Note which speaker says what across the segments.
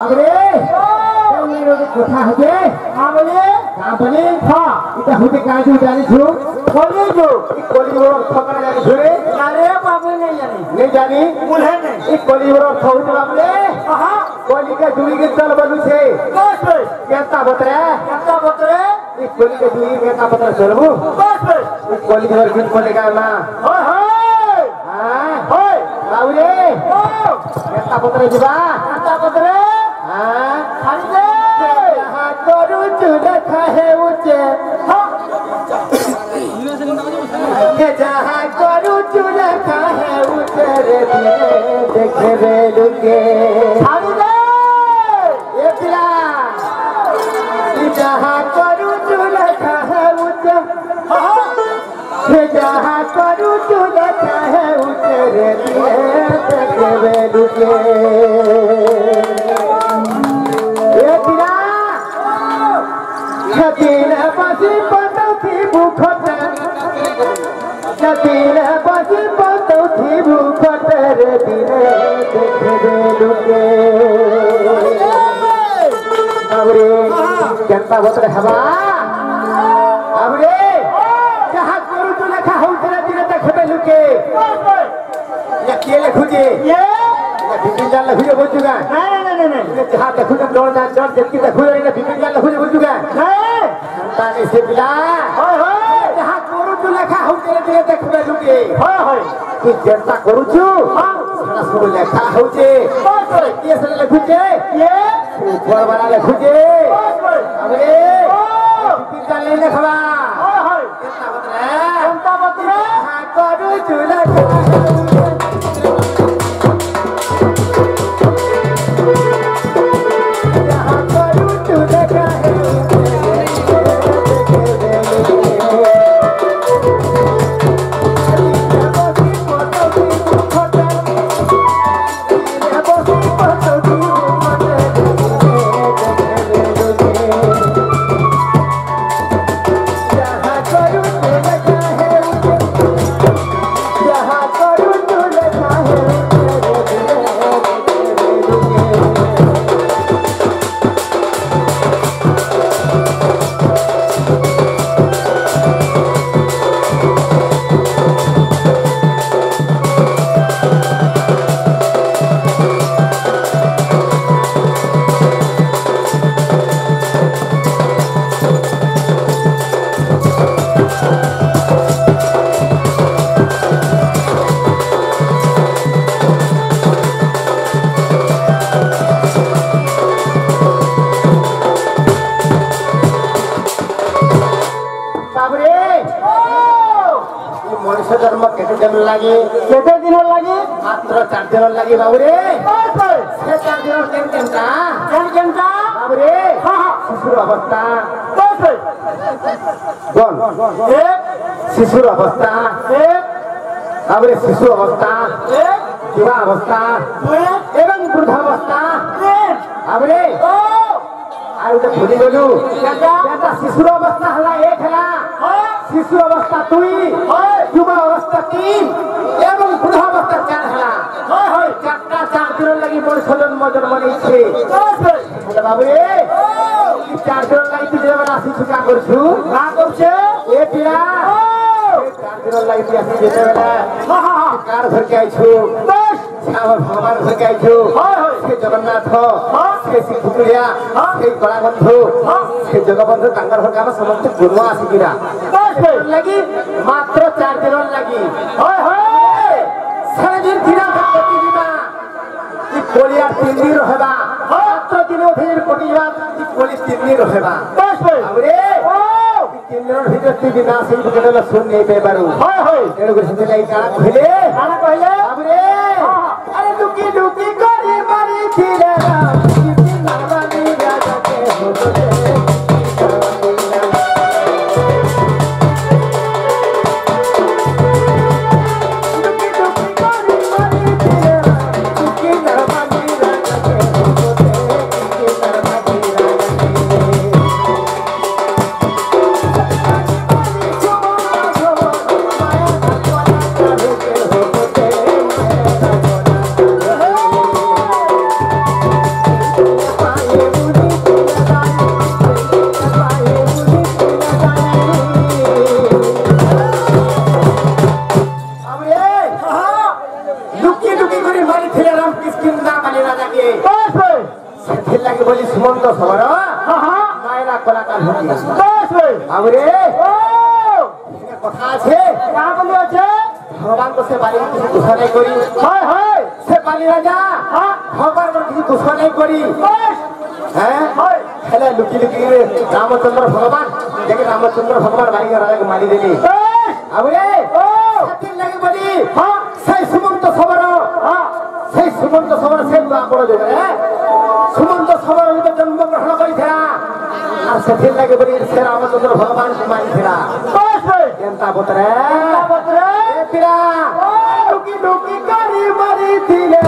Speaker 1: अरे मेरो कोठा हजे आबले कापले छ इता हुते काजु जानी छु कोली जो कोली वर थकन जानी छु रे अरे बाबू नहीं जानी मुले नहीं ई कोली वर थौत बाबले आहा कोली के दुई के चल बलु छे बस बस केता बतरे ई कोली के दुई केता बतरे चलबु बस बस ई कोली वर गीत कोले का ना होय होय हां होय बाबूले ओ केता बतरे जिबा केता बतरे हरिदे जहाँ करू चुलखा है उचे जहाँ करू चुलखा है उचे रे देखे रे लुके हरिदे ये पिला जहाँ करू चुलखा है उचे जहाँ करू चुलखा है उचे रे देखे रे लुके Jadil basi patau thibu khota Jadil basi patau thibu khota re dine dekhe luke Abre janta botre haba Abre jaha koru to lekha houtera dine dekhe luke Ya kele khuje ye Bipin जान लखुजे बोलचुगा नहीं जहां देखु जब door ना door देखि देखु रे बिपिन जान लखुजे बोलचुगा नहीं ताने से बिला होय होय जहां कोरु तू लेखा हो तेरे दे देखबे लुके होय होय तू जनता करू छु हां सना सुरु लेखा होजे होय होय के से लखुजे ये ऊपर वाला लखुजे होय होय अबे बिपिन जान ले देखबा होय होय जनता बतरे हां कोरु तू लेखा लगे केते दिन लगे मात्र 4 दिन लगे बाबू रे से 4 दिन केनका बाबू रे हां शिशुर अवस्था बोल एक शिशुर अवस्था एक बाबू रे शिशु अवस्था एक युवा अवस्था एवं वृद्धावस्था बाबू रे आउ तो भूली गलु केता शिशुर अवस्था हला एक हला शिशु अवस्था 2 युवा अवस्था 3 एवं वृद्धावस्था 4 हला होय होय 4 दिन लागि मोर सजन मजन मनै छे हेलो बाबू रे 4 दिन लागि तू जेवना शिशु का करछु का करछे ए पिरा 4 दिन लागि तू आसी जेतेबेला हां हां कार घर के आइछु बस छावर भगवान घर के आइछु होय होय से जगन्नाथ से सिद्धपुरिया से गणाबंधु से जगबंधु तांगर घर काम समस्त गुरुआ आसीकिरा लगी मात्र 4 दिन लगी होय होय सारा दिन थिरा कोटी दिबा ई कोलिया 3 दिन रहबा मात्र दिन फिर कोटी दिबा ई कोली 3 दिन रहबा बस बस अबरे ओ 3 दिन भीतर ती बिना से बकेला सुन नहीं पे बारू होय होय एडो गुरु से लाई काना कहले अबरे अरे लुकी लुकी करी मारी थिरा সেথির লাগি বলি সুমন্ত সবর মায়না কলাকার হতি আবরে কথা আছে কা বলি আছে ভগবান তো সে বালি কিছু দোষ নাই করি হয় হয় সে বালি রাজা ভগবান কিছু দোষ নাই করি হ্যাঁ হেলে লুকি লুকি রামচন্দ্র ভগবান দেখে রামচন্দ্র ভগবান বাড়ি রাজাকে মারি দেলি আবরে সেথির লাগি বলি সেই সুমন্ত সবর সেই সুমন্ত সবর সে বড় যোগে সুমন্ত সবর জন্মগ্রহণ করেছিলা আর সেথির লাগে বলি সে রামচন্দ্র ভগবান মারিছিলা কেনতা বতরে পিরা লুকি লুকি করি মারিছিলে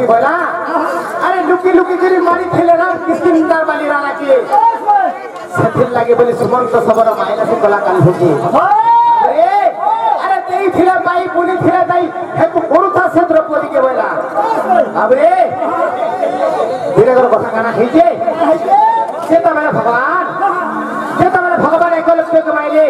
Speaker 1: अरे लुकी लुकी करी मारी खेले ना किसकी निंदार मारी राना के सेथिर लागे बोली सुमंत सबर मायना से कलाकार होगी अरे तेई थिला माई पुनी थिला दाई हे को कोरुथा से द्रौपदी के बोला अबरे धीरे कर बसा गाना खींचे सेता मेरा भगवान एक लक्ष्य के माइले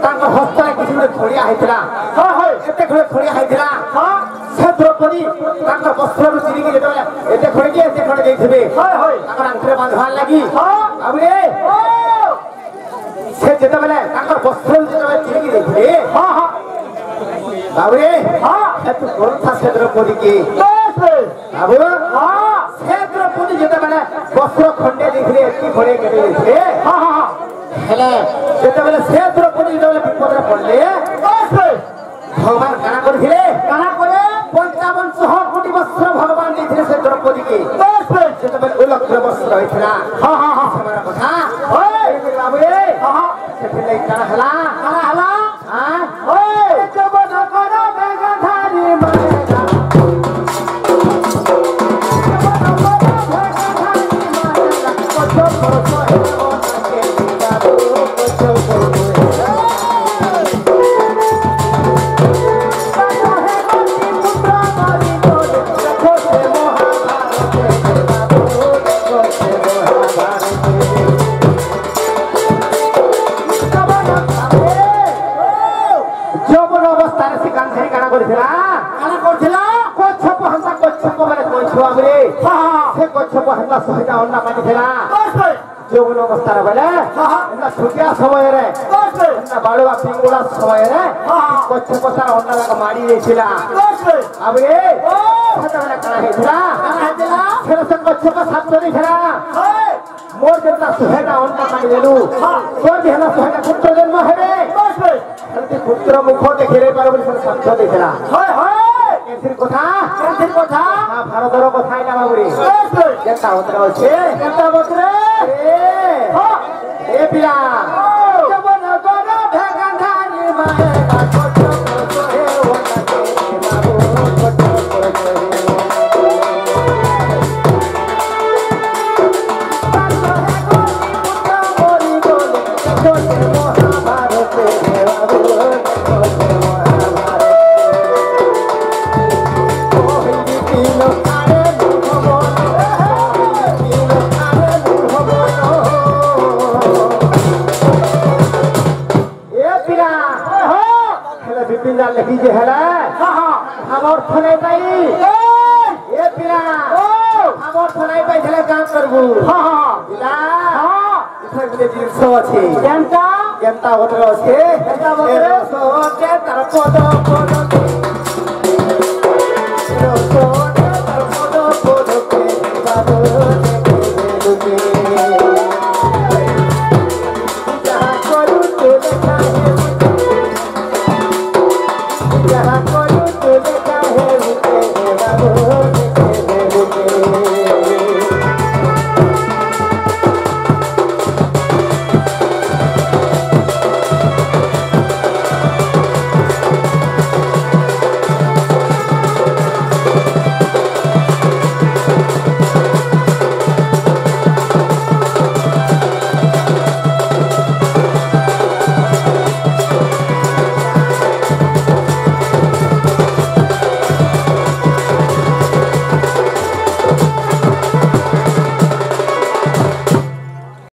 Speaker 1: तांको हस्ता किसी ने छोड़िया हैथिला हां हां एते खळे छोड़िया हैथिला से द्रौपदी तांको वस्त्ररु चिरिके जेतबे एते खळे के एते खळे देइथिबे हां हां तांको अंतरे बांधवान लागि अबरे से जेतबे तांको वस्त्ररु जेतबे चिरिके देइथिबे हां हां अबरे हां एते कोरुथा से द्रौपदी के अब हां से द्रौपदी जेतबे वस्त्र खंडे देइथिले एति खळे के देइथिले हां हां हेले जेतबे से द्रौपदी जेतबे विपदरे पड़ले भगवान काना करथिले काना करे 55 कोटी वस्त्र भगवान देथिले से द्रौपदी के जेतबे उलक्ष्य वस्त्र होइथिला हां हां हां हमरा कथा ओए बाबूरे हां हां सेथिले काना हला हां ओए जब न करो बेगधारी मारेगा যৌবন অবস্থার বেলে ছুটিয়া সময় বাড়ুয়া পিঙ্গুড়া সময় কচ্ছপ তার অন্যরা মারি দিয়েছিল আবে সেতবেলে কানা হয়েছিল সেটা সে কচ্ছপ সাত দিয়েছিল মোর যেটা সুহেটা অন্য মারি দেলু তোর যে হল সুহেটা পুত্র জন্ম হবে পুত্র মুখ দেখে পারে বলে সাধ্য দিয়েছিল কথা ভারতের কথা এটা বাবুরে কেনতা বতরে আছে কেনতা বতরে এ পিলা জবন গন ভেগাধানি মায়ে কত করে ওটাকে বাবু কত করে মহাভারতে বাবু पिंडा लगी जे है हम और फने पाई ये पिला हम और फने पाई चले काम करबू पिला इधर के दिन सो छे केमता होतरो छे सो के तर पोदो पोदो सो के तर पोदो पोदो के बाबू के जहां करू तो देखा है जहां